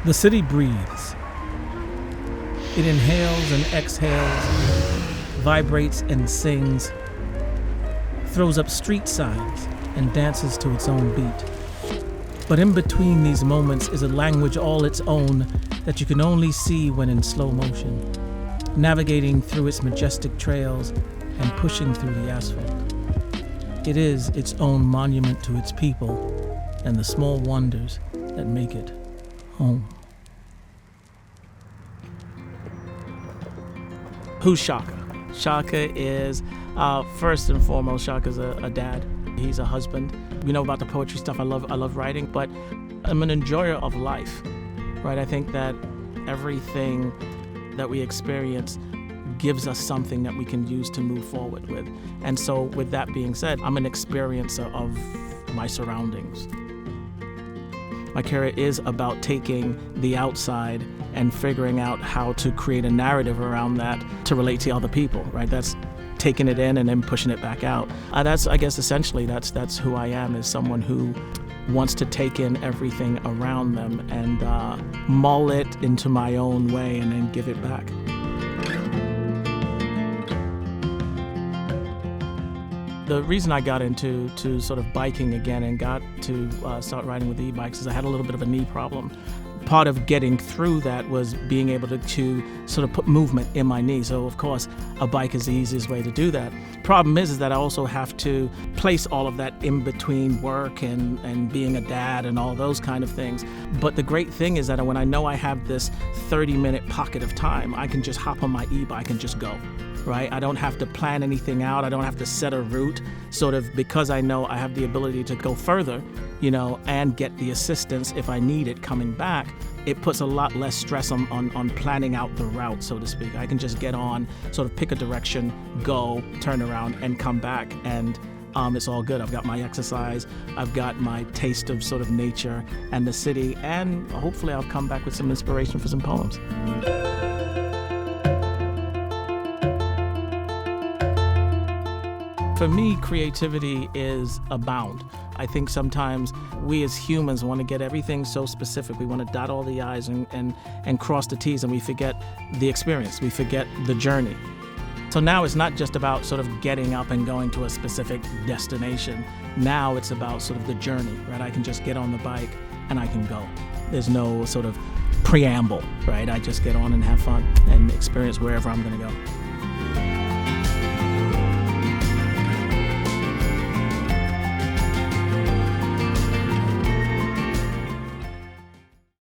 The city breathes. It inhales and exhales, vibrates and sings, throws up street signs and dances to its own beat. But in between these moments is a language all its own that you can only see when in slow motion, navigating through its majestic trails and pushing through the asphalt. It is its own monument to its people and the small wonders that make it home. Who's Tshaka? Tshaka is, first and foremost, Tshaka's a dad. He's a husband. You know about the poetry stuff. I love writing, but I'm an enjoyer of life, right? I think that everything that we experience gives us something that we can use to move forward with. And so with that being said, I'm an experiencer of my surroundings. My career is about taking the outside and figuring out how to create a narrative around that to relate to other people, right? That's taking it in and then pushing it back out. That's, I guess, essentially, that's who I am, is someone who wants to take in everything around them and mull it into my own way and then give it back. The reason I got into sort of biking again and got to start riding with e-bikes is I had a little bit of a knee problem. Part of getting through that was being able to sort of put movement in my knee. So of course, a bike is the easiest way to do that. Problem is that I also have to place all of that in between work and being a dad and all those kind of things. But the great thing is that when I know I have this 30-minute pocket of time, I can just hop on my e-bike and just go. Right? I don't have to plan anything out. I don't have to set a route, sort of, because I know I have the ability to go further, and get the assistance if I need it coming back. It puts a lot less stress on planning out the route, so to speak. I can just get on, sort of pick a direction, go, turn around, and come back, and it's all good. I've got my exercise, I've got my taste of sort of nature and the city, and hopefully I'll come back with some inspiration for some poems. For me, creativity is abound. I think sometimes we as humans want to get everything so specific. We want to dot all the I's and cross the T's, and we forget the experience. We forget the journey. So now it's not just about sort of getting up and going to a specific destination. Now it's about sort of the journey, right? I can just get on the bike and I can go. There's no sort of preamble, right? I just get on and have fun and experience wherever I'm going to go.